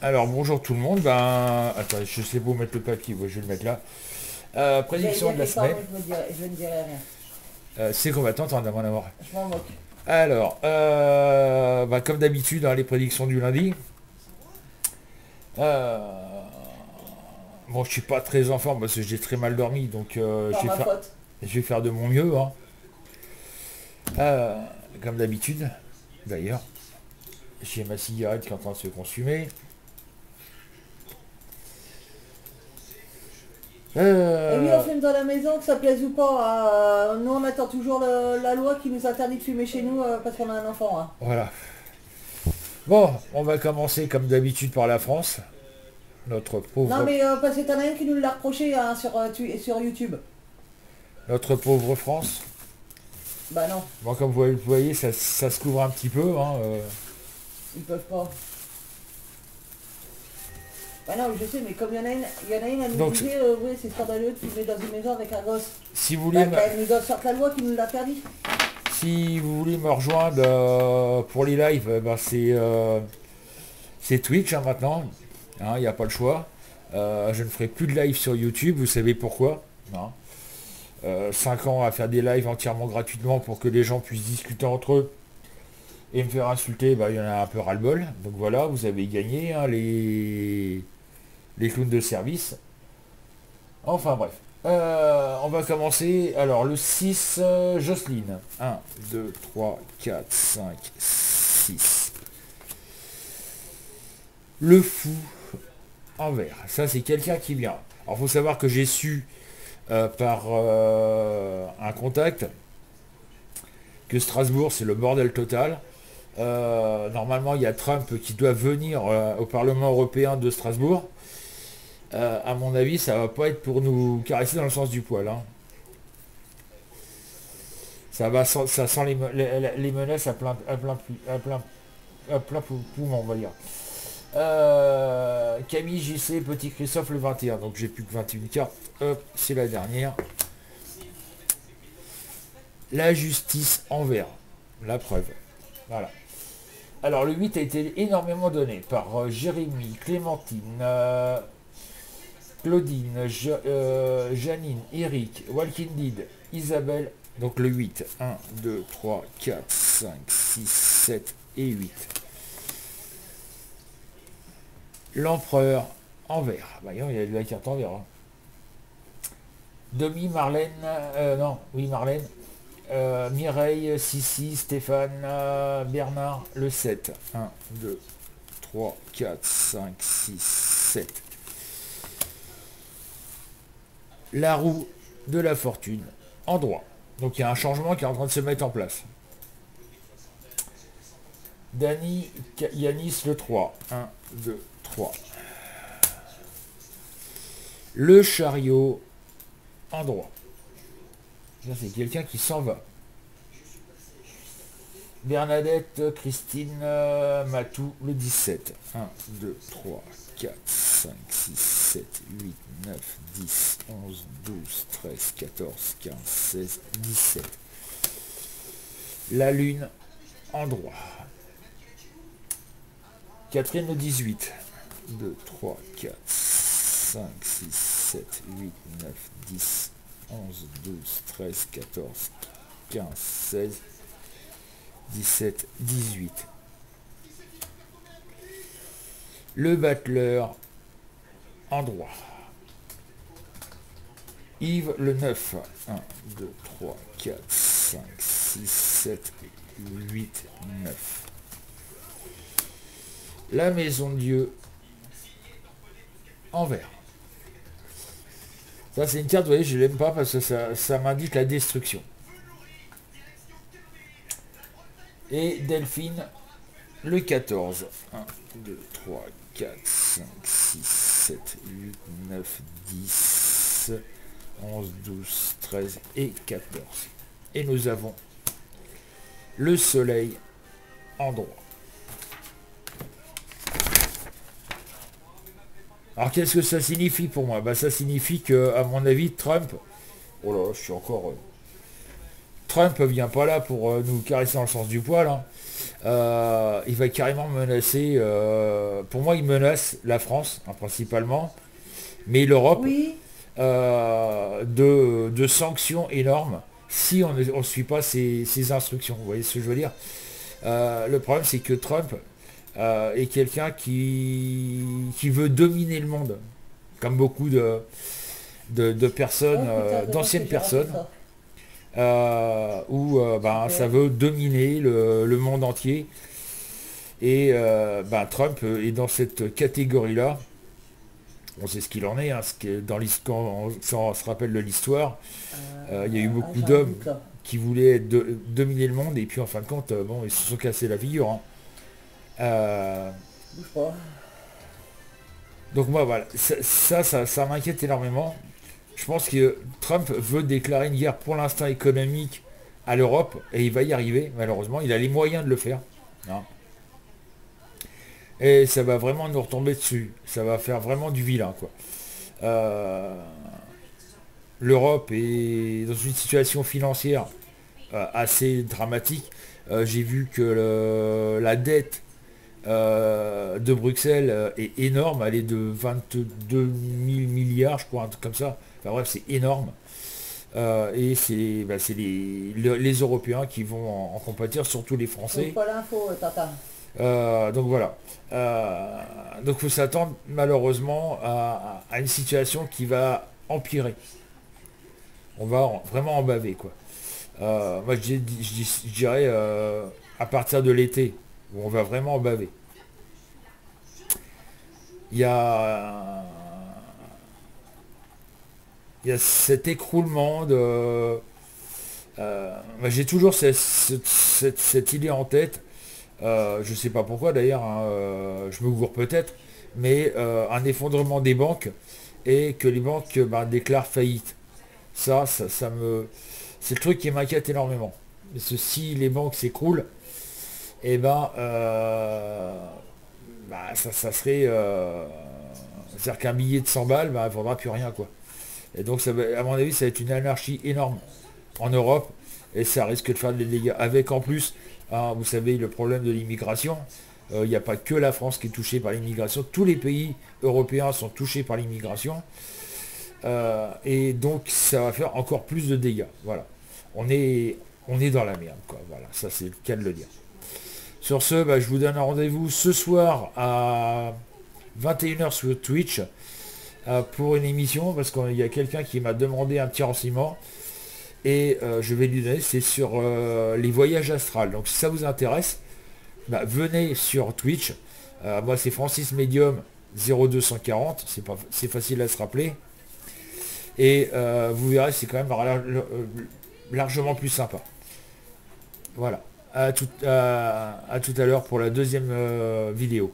Alors bonjour tout le monde, ben attends, je sais pas où mettre le papier, ouais, je vais le mettre là. J'allais Prédiction dire de la quelque part, semaine, mais je ne dirai rien. c'est qu'on va t'entendre avant d'avoir. Je m'en moque. Alors, comme d'habitude, hein, les prédictions du lundi. Euh, bon, je suis pas très en forme parce que j'ai très mal dormi, donc Par ma faute. je vais faire de mon mieux, hein. Euh, Comme d'habitude, d'ailleurs. J'ai ma cigarette qui est en train de se consumer. Et oui, on Euh, fume dans la maison, que ça plaise ou pas. Nous, on attend toujours la loi qui nous interdit de fumer chez nous parce qu'on a un enfant, hein. voilà. Bon, on va commencer comme d'habitude par la France. Notre Non, pauvre, mais parce que t'en as un qui nous l'a reproché hein, sur YouTube. notre pauvre France. Bah non, Bon, comme vous le voyez, ça se couvre un petit peu, hein. ils peuvent pas. Bah non, je sais, mais comme il y en a une, elle nous Donc, disait, oui, c'est scandaleux de fumer dans une maison avec un gosse. si vous Bah, voulez, qu'elle nous doit sortir la loi qui nous l'interdit. si vous voulez me rejoindre pour les lives, c'est Twitch hein, maintenant. Il n'y a pas le choix. Je ne ferai plus de live sur YouTube, vous savez pourquoi, hein. 5 ans à faire des lives entièrement gratuitement pour que les gens puissent discuter entre eux et me faire insulter, bah, il y en a un peu ras-le-bol. Donc voilà, vous avez gagné hein, les clowns de service. Enfin bref. On va commencer. Alors le 6, Jocelyne. 1, 2, 3, 4, 5, 6. Le fou en vert. Ça c'est quelqu'un qui vient. Alors faut savoir que j'ai su par un contact que Strasbourg c'est le bordel total. Normalement il y a Trump qui doit venir au Parlement européen de Strasbourg. À mon avis, ça va pas être pour nous caresser dans le sens du poil, hein. Ça sent les menaces à plein poumon, on va dire. Camille JC, Petit Christophe le 21, donc j'ai plus que 21 cartes. Hop, c'est la dernière. La justice en vert. La preuve. Voilà. Alors le 8 a été énormément donné par Jérémy, Clémentine, Claudine, Janine, Eric, Walking Dead, Isabelle, donc le 8. 1, 2, 3, 4, 5, 6, 7 et 8. L'empereur en vert. Bah, il y a de la carte en vert, hein. Demi, Marlène, non, oui, Marlène, Mireille, Sissi, Stéphane, Bernard, le 7. 1, 2, 3, 4, 5, 6, 7. La roue de la fortune en droit. Donc il y a un changement qui est en train de se mettre en place. Dany, Yanis le 3. 1, 2, 3. Le chariot en droit. Ça c'est quelqu'un qui s'en va. Bernadette, Christine, Matou le 17. 1, 2, 3, 4, 5, 6, 7, 8, 9, 10, 11, 12, 13, 14, 15, 16, 17. La lune en droit. Catherine le 18. 2, 3, 4, 5, 6, 7, 8, 9, 10, 11, 12, 13, 14, 15, 16, 17, 18. Le battleur en droit. Yves le 9. 1, 2, 3, 4, 5, 6, 7, 8, 9. La maison de Dieu en vert. Ça c'est une carte, vous voyez, je l'aime pas parce que ça m'indique la destruction. Et Delphine le 14. 1, 2, 3, 4, 5, 6, 7, 8, 9, 10, 11, 12, 13 et 14. Et nous avons le soleil en droit. Alors qu'est-ce que ça signifie pour moi? Bah, ça signifie que, à mon avis, Trump... Oh là, je suis encore... Trump vient pas là pour nous caresser dans le sens du poil, hein. Il va carrément menacer, pour moi il menace la France hein, principalement, mais l'Europe Oui, de sanctions énormes si on ne suit pas ses instructions. Vous voyez ce que je veux dire? Le problème c'est que Trump est quelqu'un qui veut dominer le monde, comme beaucoup de personnes, oh putain, dommage d'anciennes que j'ai raté personnes, ça. où ben, Ok. ça veut dominer le monde entier. Et ben, Trump est dans cette catégorie-là. On sait ce qu'il en est, hein, dans quand on se rappelle de l'histoire, il y a eu beaucoup J'ai un d'hommes doute là. qui voulaient dominer le monde, et puis en fin de compte, bon, ils se sont cassés la figure. Hein. Euh, Bouge pas. donc moi, voilà, ça m'inquiète énormément. Je pense que Trump veut déclarer une guerre pour l'instant économique à l'Europe, et il va y arriver, malheureusement. Il a les moyens de le faire. Hein. Et ça va vraiment nous retomber dessus. Ça va faire vraiment du vilain, quoi. Euh, L'Europe est dans une situation financière assez dramatique. J'ai vu que la dette de Bruxelles est énorme. Elle est de 22 000 milliards, je crois, un truc comme ça. Enfin bref, c'est énorme. Et c'est les Européens qui vont en compatir, surtout les Trouve Français. pas l'info, Tata. Donc voilà. Donc il faut s'attendre malheureusement à une situation qui va empirer. On va vraiment en baver, quoi. Moi je dirais à partir de l'été, où on va vraiment en baver. Il y a, il y a cet écroulement de... moi, j'ai toujours cette idée en tête. Je sais pas pourquoi d'ailleurs, hein, je me gourre peut-être, mais un effondrement des banques et que les banques bah, déclarent faillite. Ça me... C'est le truc qui m'inquiète énormément. Parce que si les banques s'écroulent, et ben bah, ça serait... c'est-à-dire qu'un billet de 100 balles, bah, il ne vaudra plus rien, quoi. Et donc à mon avis, ça va être une anarchie énorme en Europe et ça risque de faire des dégâts. Avec en plus, hein, vous savez, le problème de l'immigration. Il n'y a pas que la France qui est touchée par l'immigration. Tous les pays européens sont touchés par l'immigration. Et donc ça va faire encore plus de dégâts. Voilà. On est, on est dans la merde, quoi. Voilà, ça c'est le cas de le dire. Sur ce, bah, je vous donne un rendez-vous ce soir à 21 h sur Twitch pour une émission parce qu'il y a quelqu'un qui m'a demandé un petit renseignement et je vais lui donner, c'est sur les voyages astrales. Donc si ça vous intéresse, bah, venez sur Twitch. Moi c'est Francis Medium 0240, c'est facile à se rappeler. Et vous verrez, c'est quand même largement plus sympa. Voilà. À tout à l'heure pour la deuxième vidéo.